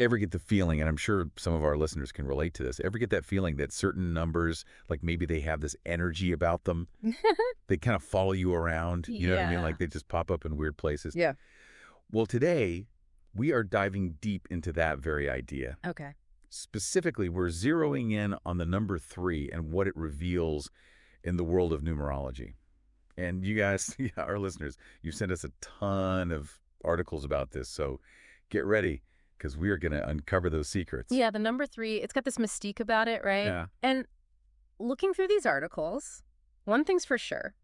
ever get the feeling, and I'm sure some of our listeners can relate to this, ever get that feeling that certain numbers, like maybe they have this energy about them, they kind of follow you around, you know what I mean? Yeah. Like they just pop up in weird places. Yeah. Well, today, we are diving deep into that very idea. Okay. Specifically, we're zeroing in on the number 3 and what it reveals in the world of numerology. And you guys, yeah, our listeners, you sent us a ton of articles about this, so get ready because we are going to uncover those secrets. Yeah, the number 3, it's got this mystique about it, right? Yeah. And looking through these articles, one thing's for sure.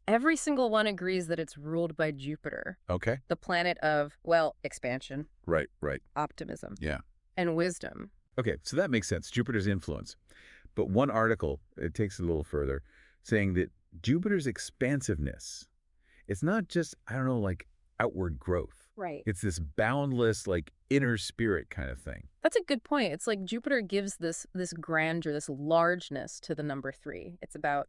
Every single one agrees that it's ruled by Jupiter, Okay. the planet of, well, expansion, Right, right. optimism, Yeah. and wisdom. Okay, so that makes sense. Jupiter's influence. But one article, it takes it a little further, saying that Jupiter's expansiveness, it's not just, I don't know, like outward growth. Right. It's this boundless, like inner spirit kind of thing. That's a good point. It's like Jupiter gives this grandeur, this largeness to the number 3. It's about,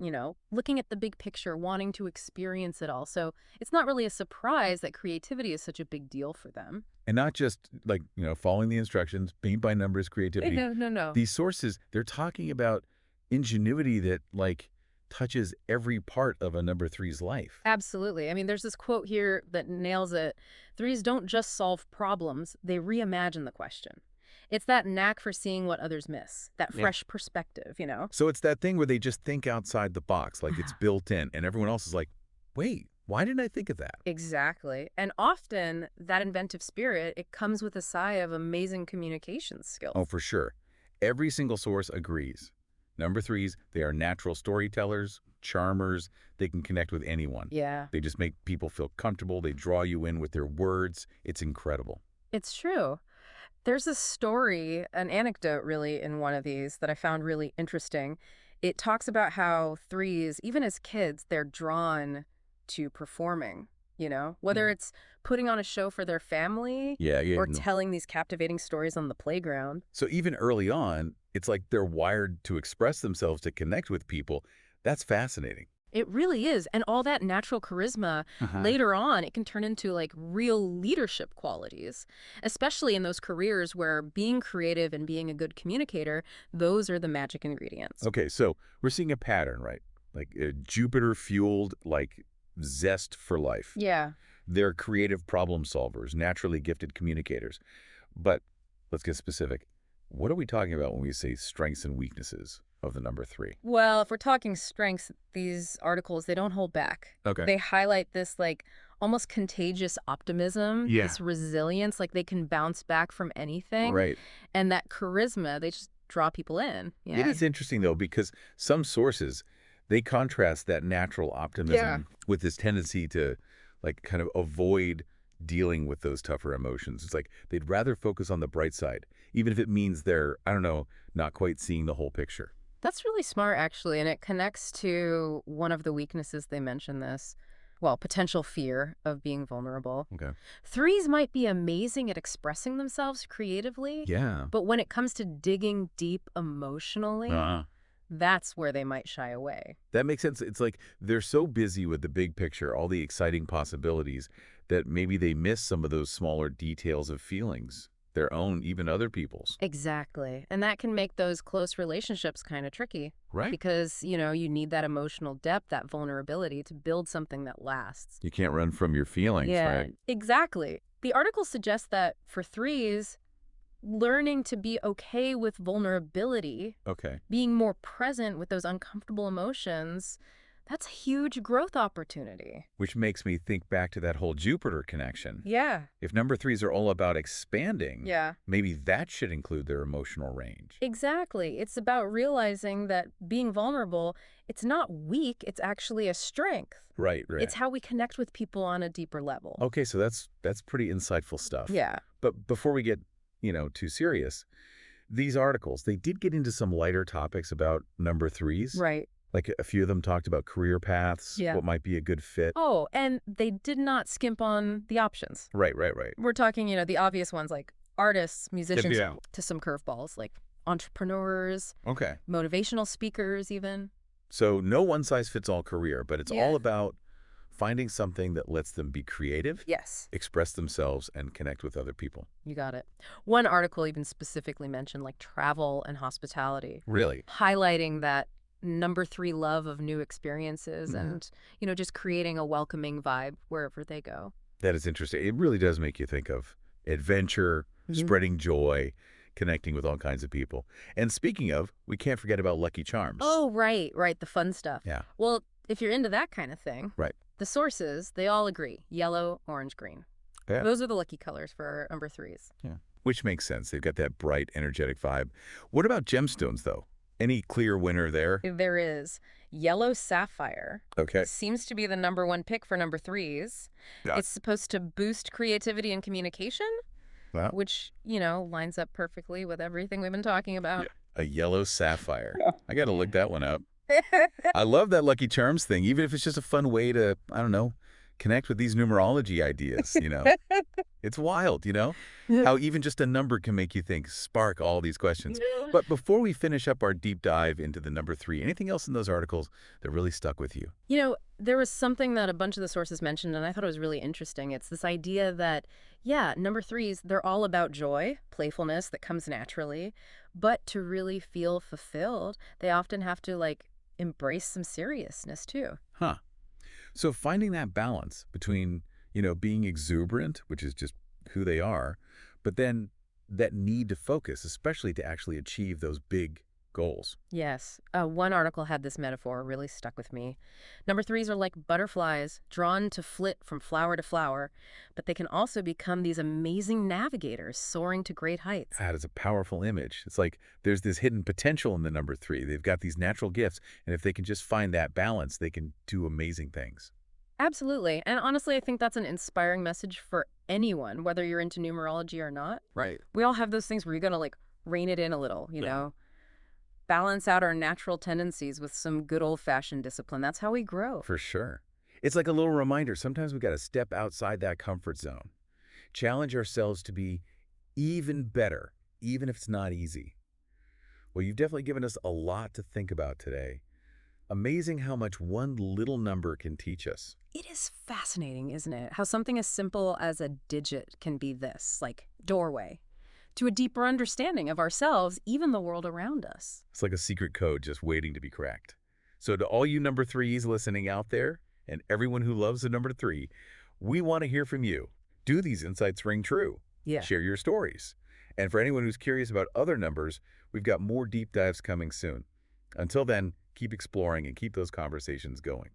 looking at the big picture, wanting to experience it all. So it's not really a surprise that creativity is such a big deal for them. And not just like, following the instructions, paint by numbers, creativity. No, no, no. These sources, they're talking about ingenuity that like touches every part of a number 3's life. Absolutely. I mean, there's this quote here that nails it. 3s don't just solve problems, they reimagine the question. It's that knack for seeing what others miss, that Yeah. fresh perspective. So it's that thing where they just think outside the box, like it's built in, and everyone else is like, wait, why didn't I think of that? Exactly. And often that inventive spirit, it comes with a side of amazing communication skills. Oh, for sure. Every single source agrees. Number 3s, they are natural storytellers, charmers. They can connect with anyone. Yeah, They just make people feel comfortable. They draw you in with their words. It's incredible. it's true. There's a story, an anecdote really, in one of these that I found really interesting. It talks about how 3s, even as kids, they're drawn to performing, whether it's putting on a show for their family Yeah, yeah. or No. telling these captivating stories on the playground. So even early on, it's like they're wired to express themselves, to connect with people. That's fascinating. It really is. And all that natural charisma, later on, it can turn into like real leadership qualities, especially in those careers where being creative and being a good communicator, those are the magic ingredients. Okay, so we're seeing a pattern, right? Like Jupiter-fueled, like zest for life. Yeah. They're creative problem solvers, naturally gifted communicators. But let's get specific. What are we talking about when we say strengths and weaknesses of the number 3? Well, if we're talking strengths, these articles, they don't hold back. Okay. They highlight this like almost contagious optimism, Yeah. this resilience, like they can bounce back from anything. Right. And that charisma, they just draw people in. It Yeah. is interesting, though, because some sources, they contrast that natural optimism Yeah. with this tendency to, like, kind of avoid dealing with those tougher emotions. It's like they'd rather focus on the bright side, even if it means they're, I don't know, not quite seeing the whole picture. That's really smart, actually, and it connects to one of the weaknesses they mention this. Well, potential fear of being vulnerable. Okay. 3s might be amazing at expressing themselves creatively, Yeah. but when it comes to digging deep emotionally, that's where they might shy away. That makes sense. It's like they're so busy with the big picture, all the exciting possibilities, that maybe they miss some of those smaller details of feelings, their own, even other people's. Exactly. And that can make those close relationships kind of tricky Right. because, you need that emotional depth, that vulnerability to build something that lasts. You can't run from your feelings, right? Exactly. The article suggests that for 3s, learning to be okay with vulnerability, Okay. being more present with those uncomfortable emotions, that's a huge growth opportunity. Which makes me think back to that whole Jupiter connection. Yeah. If number 3s are all about expanding, Yeah. maybe that should include their emotional range. Exactly. It's about realizing that being vulnerable, it's not weak, it's actually a strength. Right, right. It's how we connect with people on a deeper level. Okay, so that's pretty insightful stuff. Yeah. But before we get, too serious, these articles, they did get into some lighter topics about number 3s. Right. Like a few of them talked about career paths, Yeah. what might be a good fit. Oh, and they did not skimp on the options. Right, right, right. We're talking, the obvious ones like artists, musicians, Yeah. to some curveballs like entrepreneurs, Okay. motivational speakers even. So no one-size-fits-all career, but it's Yeah. all about finding something that lets them be creative, Yes. express themselves, and connect with other people. You got it. One article even specifically mentioned like travel and hospitality, Really? highlighting that number three love of new experiences Hmm. and, just creating a welcoming vibe wherever they go. That is interesting. It really does make you think of adventure, Mhm. spreading joy, connecting with all kinds of people. And speaking of, we can't forget about Lucky Charms. Oh, right, right, the fun stuff. Yeah, Well, if you're into that kind of thing, right. the sources, they all agree. Yellow, orange, green. Yeah, Those are the lucky colors for number threes. yeah. Which makes sense. They've got that bright, energetic vibe. What about gemstones, though? Any clear winner there? There is yellow sapphire. Okay. Seems to be the number one pick for number threes. Yeah. It's supposed to boost creativity and communication, Well, which, lines up perfectly with everything we've been talking yeah. about. A yellow sapphire. I got to look that one up. I love that Lucky Charms thing, even if it's just a fun way to, I don't know, connect with these numerology ideas. It's wild, how even just a number can make you think, spark all these questions. But before we finish up our deep dive into the number three, anything else in those articles that really stuck with you? There was something that a bunch of the sources mentioned, and I thought it was really interesting. It's this idea that, yeah, number threes, they're all about joy, playfulness that comes naturally. But to really feel fulfilled, they often have to, embrace some seriousness, too. Huh. So finding that balance between being exuberant, which is just who they are, but then that need to focus, especially to actually achieve those big goals. Yes. One article had this metaphor really stuck with me. Number threes are like butterflies drawn to flit from flower to flower, but they can also become these amazing navigators soaring to great heights. That is a powerful image. It's like there's this hidden potential in the number three. They've got these natural gifts, and if they can just find that balance, they can do amazing things. Absolutely. And honestly, I think that's an inspiring message for anyone, whether you're into numerology or not. Right. We all have those things where you're going to rein it in a little, Yeah. balance out our natural tendencies with some good old fashioned discipline. That's how we grow. For sure. It's like a little reminder. Sometimes we got to step outside that comfort zone, challenge ourselves to be even better, even if it's not easy. Well, you've definitely given us a lot to think about today. Amazing how much one little number can teach us. It is fascinating, isn't it? How something as simple as a digit can be this, like doorway, to a deeper understanding of ourselves, even the world around us. It's like a secret code just waiting to be cracked. So to all you number threes listening out there, and everyone who loves the number three, we want to hear from you. Do these insights ring true? Yeah. Share your stories. And for anyone who's curious about other numbers, we've got more deep dives coming soon. Until then, keep exploring and keep those conversations going.